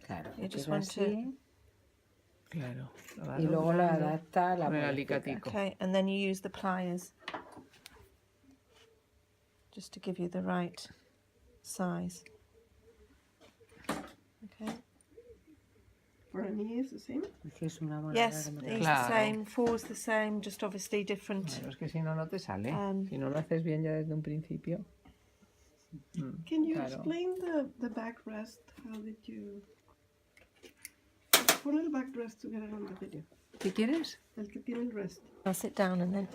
Claro, You just queda want to... así, Claro. Lo va y luego lo doblando adapta a la con el muelecita. alicatico. Okay, and then you use the pliers just to give you the right size. Okay. For a knee is the same? Es que es una bola Yes, larga, it's Claro. the same. Four's the same, just obviously different. Claro, es que si no, no te sale. Um, Si no lo haces bien ya desde un principio. Can you Claro. explain the backrest? How did you... Pon el backrest to get it on the video. ¿Qué quieres? El que tiene el rest. I'll sit down and then...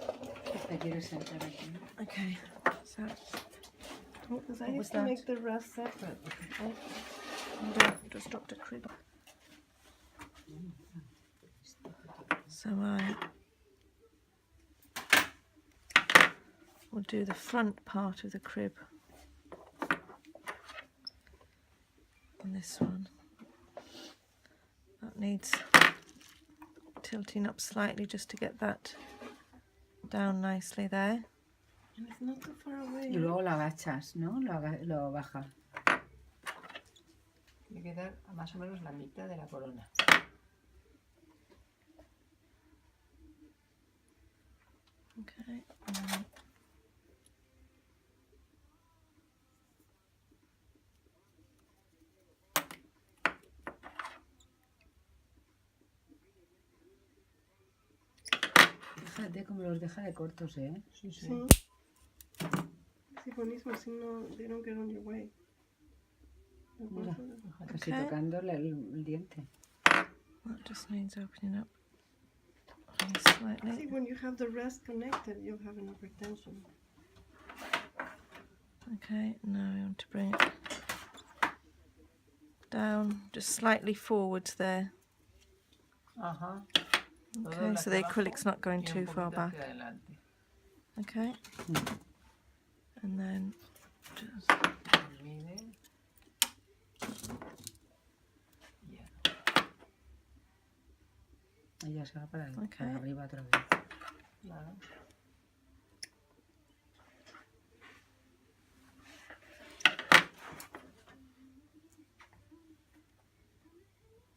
¿Te quieres sentar aquí? Okay, so... Because I What was used to that? make the rest separate. Just dropped a crib. So I will do the front part of the crib on this one. That needs tilting up slightly just to get that down nicely there. And it's not too far away. Y luego lo agachas, ¿no? Lo bajas. Tiene que dar a más o menos la mitad de la corona. Okay. Fíjate cómo los deja de cortos, ¿eh? Sí, sí. Sí. Sí, buenísimo, así no, they don't get on your way. Mira, casi Okay. tocándole el diente. That just needs opening up only See, slightly. when you have the rest connected, you'll have enough retention. Okay, now we want to bring it down just slightly forwards there. Ajá. Lo Okay, doblas so the abajo acrylic's not going y un too far poquito back. hacia adelante. Okay, and then just Divide. Ya. Y ya se va para Okay. arriba otra vez. Claro.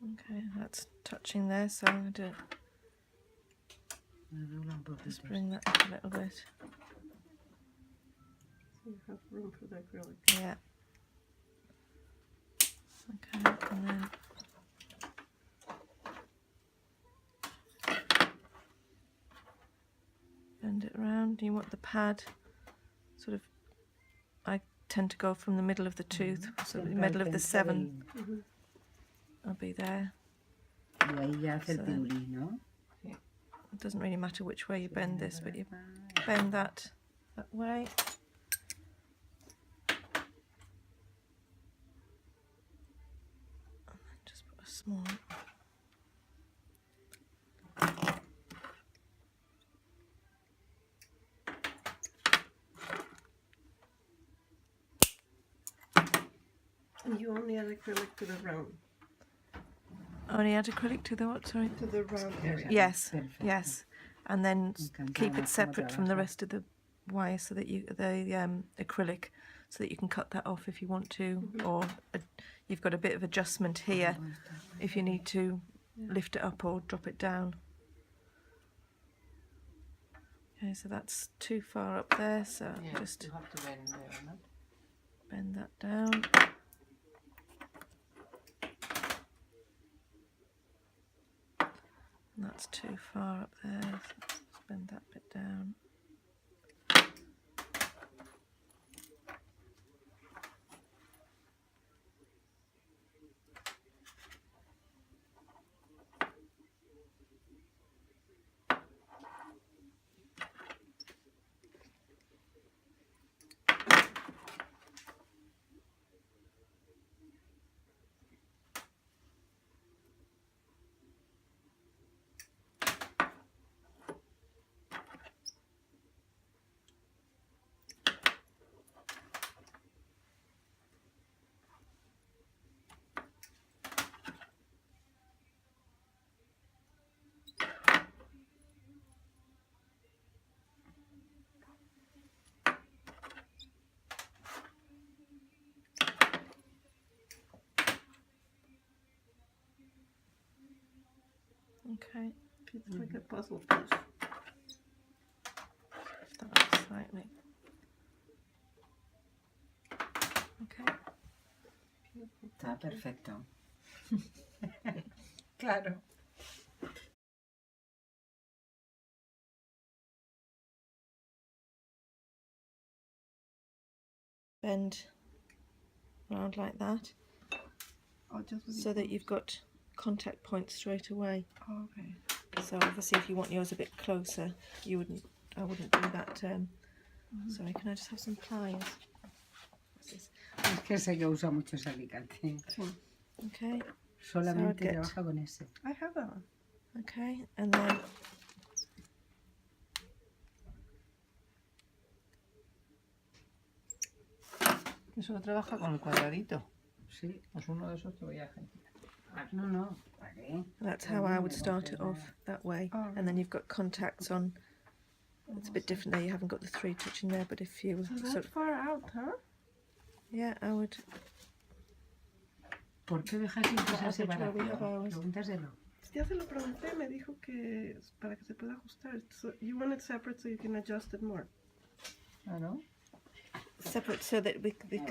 okay, that's touching there, so I'm going to Me dobla un just poquito. bring that up a little bit. So you have room for the acrylic. Yeah. Okay, and then bend it around. You want the pad sort of, I tend to go from the middle of the tooth, so the Siempre al middle of the centro 7 Mhm. will be there. Y ahí ya hace el So then- pirulí, ¿no? It doesn't really matter which way you bend this, but you Ah, bend that way. And then just put a small... And you only add acrylic to the round, Only add acrylic to the what, sorry? to the round area. Yes, Perfecto. yes. And then Encantada keep cómo it separate from the trabaja. rest of the wire so that you, the acrylic, so that you can cut that off if you want to, or you've got a bit of adjustment here if you need to lift it up or drop it down. Okay, so that's too far up there, so Yeah, just you have to bend there, ¿no? bend that down. And that's too far up there, so let's bend that bit down. Okay. It's like a puzzle piece. Lift that up slightly. Okay. Está perfecto. Claro. Bend around like that, Oh, just with so that you've got contact points straight away. Oh, okay. So obviously, if you want yours a bit closer, I wouldn't do that. Sorry, can I just have some pliers? What's this? Es que sé que usa mucho ese alicate. Okay. Solamente get- trabaja con ese. I have that one. Okay, and then Que solo trabaja con el cuadradito. Sí. Pues uno de esos que voy a Argentina. No, no. ¿Para qué? that's how I would start it off, that way. Oh, And then you've got contacts on. It's a bit different there. You haven't got the 3 touching there, but if you So sort that's of, far out, huh? yeah, I would. ¿Por qué dejas siempre esa Has hecho separación? obligados. Pregúntaselo. Ya se lo pregunté, me dijo que es para que se pueda ajustar. So you want it separate so you can adjust it more. Claro. Separate so that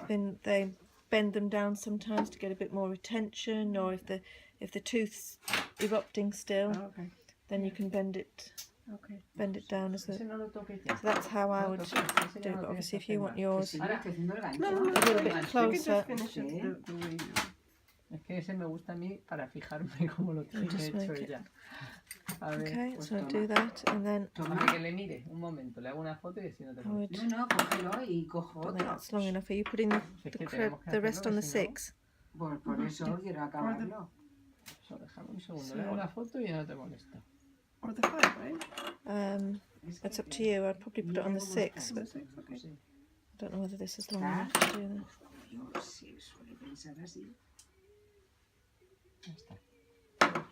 then they bend them down sometimes to get a bit more retention, or if the tooth's erupting still, Oh, okay. then you can bend it Okay. down as a. Ese no lo toques ya. So that's how I No lo would toques, ese do ya it. no But lo obviously, tienes if you que want hacer yours Sí, estoy haciendo el gancho. No, no, no. a little bit You can closer, just finish it the way you... Es que ese me gusta a mí para fijarme cómo lo tiene just hecho make it- ella. A ver, okay, pues so toma. do that, and then Toma. hace que le mire un momento, le hago una foto y así no te I would. molestes. No, no, cógelo y cojo I think otro. that's long enough. Are you putting the Es que the tenemos que rest hacerlo, on the si no- 6? Pues por eso quiero acabarlo. Eso, déjame un segundo, Sí. le hago la foto y ya no te molesta. Or the 5, right? Es que It's up to you. I'd probably put it on the 6, but Okay. Sí. I don't know whether this is long Ah. enough to do that. Yo sí suele pensar así. Ya está.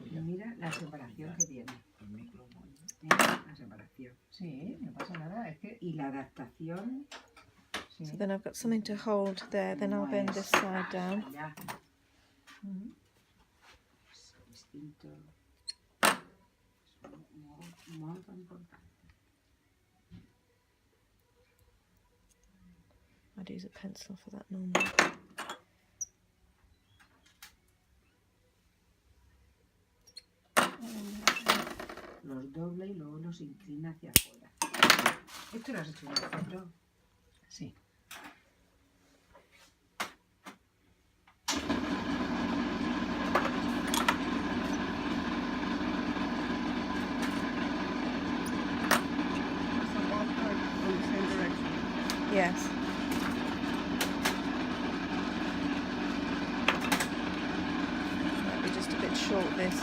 Y mira la separación que tiene. La separación. Sí, no pasa nada, es que... Y la adaptación. Sí. So then I've got something to hold there. Then I'll bend this side down. Allá. Ujú. Es distinto. Es muy importante. I'd use a pencil for that normally. Los doble y luego los inclina hacia afuera. ¿Esto lo has hecho en el centro? Sí. So all parts on the same direction. Yes. Might be just a bit short, this.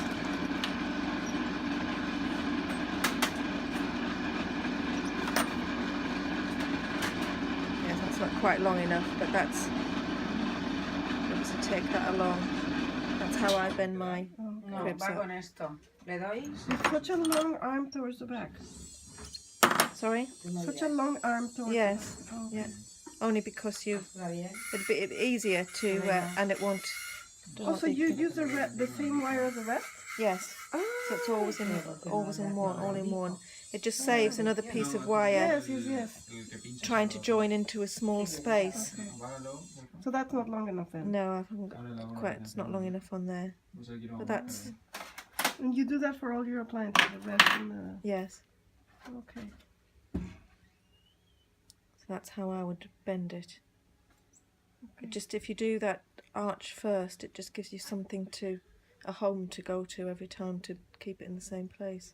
Yeah, that's not quite long enough, but that's. To take that along. That's how I bend my. No, Cribs va up. con esto. ¿Le doy? It's such a long arm towards the back. Sorry? Such a long arm towards Yes. the back. Oh, Yeah. Only because you. ¿Está bien? It'd be easier to, and it won't. Also, you use the same wire as the rest? Yes. Ah, So it's always in one, all in one. It just saves another piece of wire yes, yes, yes. trying to join into a small space. So that's not long enough then. No, I haven't got quite. It's not long enough on there. But that's And you do that for all your appliances, the rest in the... yes. Okay. So that's how I would bend it. It just if you do that arch first, it just gives you something to a home to go to every time to keep it in the same place.